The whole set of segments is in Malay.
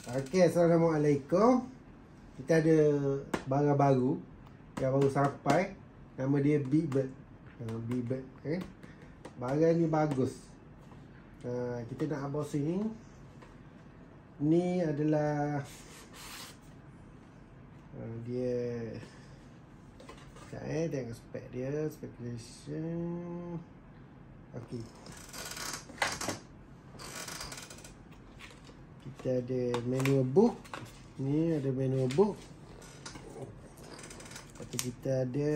Okey, Assalamualaikum. Kita ada barang baru yang baru sampai. Nama dia Big Bird. Big Bird. Barang ni bagus. Kita nak unboxing. Ni adalah dia. Sekejap tengok spek dia. Speculation. Okey. Kita ada manual book. Ni ada manual book. Lepas tu kita ada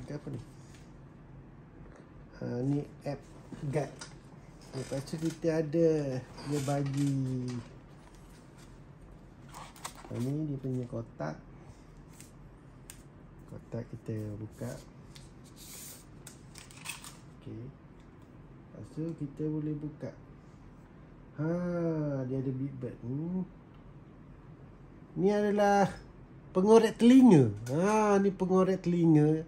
apa ni? Ni app guide. Lepas tu kita ada dia bagi ni dia punya kotak. Kotak kita buka. Okey. Lepas tu kita boleh buka. Dia ada Big Bird ni. Ni adalah pengorek telinga. Ni pengorek telinga.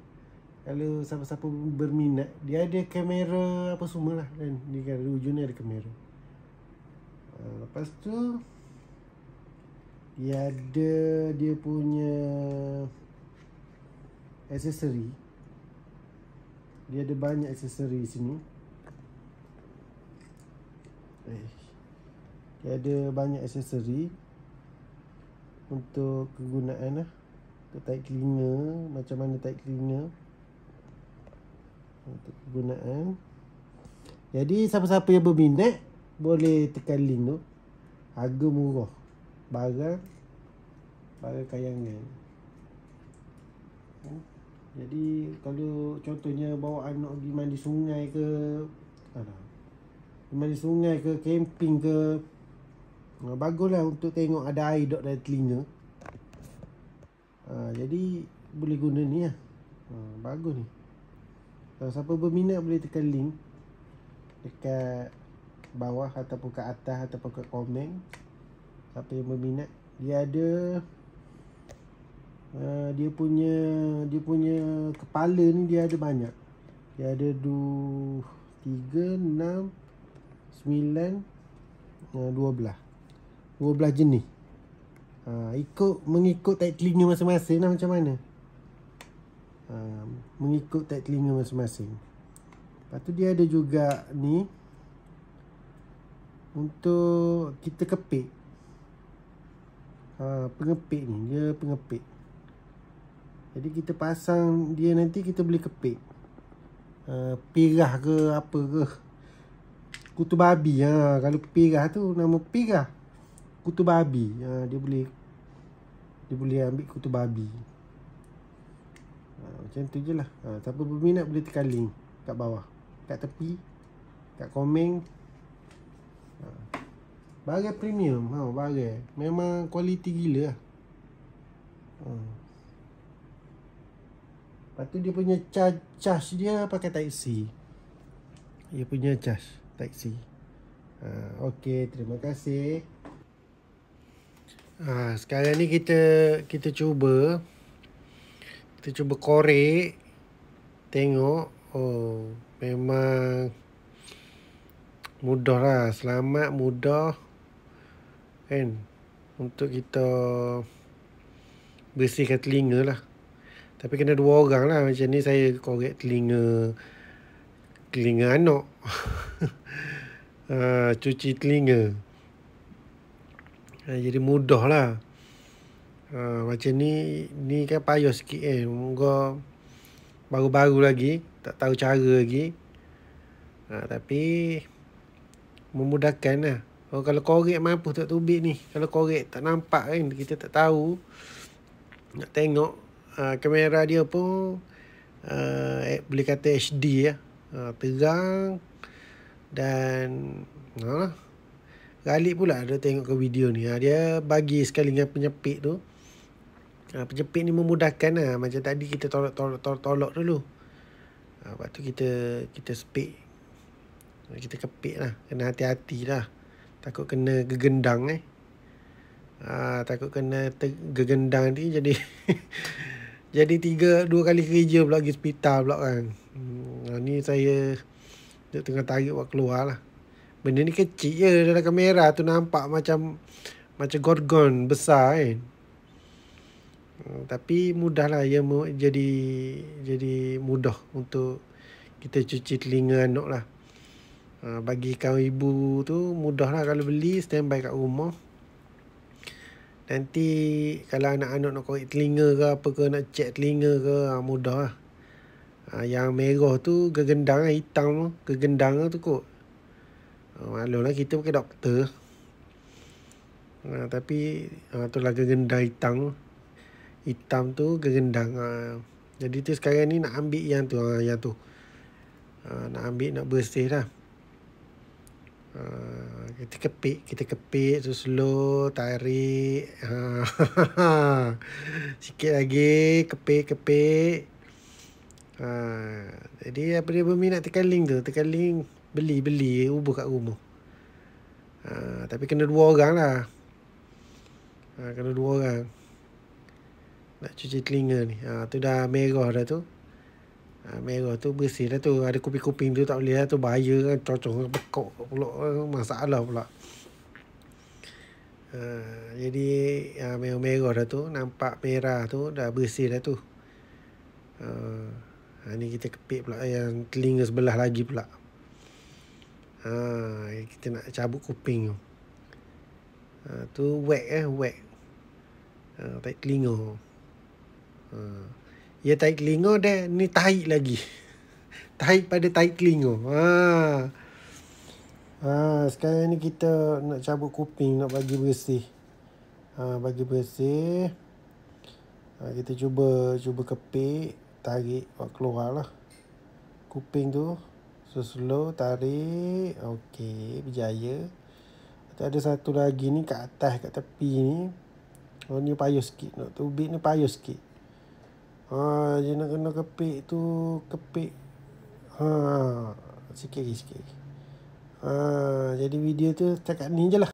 Kalau siapa-siapa berminat, dia ada kamera apa semua lah kan. Ni kan ujungnya ada kamera. Lepas tu dia ada dia punya aksesori. Dia ada banyak aksesori sini. Dia ada banyak aksesori untuk kegunaan lah. Untuk tarik telinga, macam mana tarik telinga. Untuk kegunaan. Jadi siapa-siapa yang berminat boleh tekan link tu. Harga murah. Barang kayangan. Jadi kalau contohnya bawa anak pergi mandi sungai ke, mandi sungai ke, camping ke, baguslah untuk tengok ada air dok dalam telinga. Jadi boleh guna ni lah. Bagus ni. Kalau siapa berminat boleh tekan link dekat bawah ataupun kat atas ataupun kat komen. Siapa yang berminat, dia ada dia punya kepala ni dia ada banyak. Dia ada 3, 6, 9, 12 jenis. Mengikut tarik telinga masing-masing lah macam mana. Mengikut tarik telinga masing-masing. Lepas tu dia ada juga ni untuk kita kepit. Pengepit ni, dia pengepit. Jadi kita pasang dia, nanti kita boleh kepit. Pirah ke apa ke. Kutu babi. Kalau pirah tu nama pirah. Kutu babi. Dia boleh ambil kutu babi. Macam tu je lah. Siapa berminat boleh tekan link kat bawah, kat tepi, kat komen. Barang premium. Barang memang kualiti gila lah. Lepas tu dia punya charge dia pakai Type C. Dia punya charge Type C. Okey, terima kasih. Sekarang ni kita cuba korek. Tengok. Memang mudah lah. Selamat, mudah kan, untuk kita bersihkan telinga lah. Tapi kena 2 orang lah. Macam ni saya korek telinga anak. Cuci telinga. Jadi mudah lah. Macam ni kan payah sikit kan. Moga baru-baru lagi, tak tahu cara lagi. Tapi memudahkan lah. Kalau korek mampu tak tubik ni. Kalau korek tak nampak kan, kita tak tahu. Nak tengok kamera dia pun boleh kata HD ya. Terang. Dan galik pula dia tengok ke video ni. Dia bagi sekali dengan penyepit tu. Penyepit ni memudahkan lah. Macam tadi kita tolak dulu. Lepas tu kita spek. Kita kepit lah. Kena hati-hati lah. Takut kena gegendang takut kena gegendang ni jadi jadi 2 kali kerja pula pergi hospital pula kan. Ni saya tengah tarik buat keluar lah. Benda ni kecil je dalam kamera tu, nampak macam gorgon besar kan. Tapi mudahlah ia jadi mudah untuk kita cuci telinga anak lah. Bagi kaum ibu tu mudahlah, kalau beli standby kat rumah. Nanti kalau anak-anak nak korek telinga ke apa ke, nak check telinga ke, mudah lah. Yang merah tu gegendang, hitam gegendang tu kot. Maklumlah kita bukan doktor. Tapi itulah gegendang hitam tu gegendang. Jadi tu sekarang ni nak ambil yang tu. Nak ambil, nak bersih lah. Kita kepit tu slow, tarik. Sikit lagi, kepit. Jadi apa dia berminat tekan link tu, beli ubah kat rumah. Tapi kena 2 orang lah. Kena 2 orang nak cuci telinga ni. Tu dah merah dah tu. Merah tu bersih dah tu. Ada kuping-kuping tu tak boleh lah tu, bahaya kan, cocok bekok pula, masalah pula. Jadi merah dah tu, nampak merah tu dah bersih dah tu. Ni kita kepit pula yang telinga sebelah lagi pula. Kita nak cabut kuping tu. Tu whack. Tarik telinga. Ya tarik telinga dah, ni tarik lagi. Tarik pada tarik telinga. Sekarang ni kita nak cabut kuping, nak bagi bersih. Kita cuba kepit, tarik, keluar lah kuping tu. Slow tarik. Okey, berjaya. Ada satu lagi ni kat atas, kat tepi ni. Ni payah sikit. Nak tubik ni payah sikit. Dia nak kena kepit tu. Sikit lagi. Jadi video tu cakap ni je lah.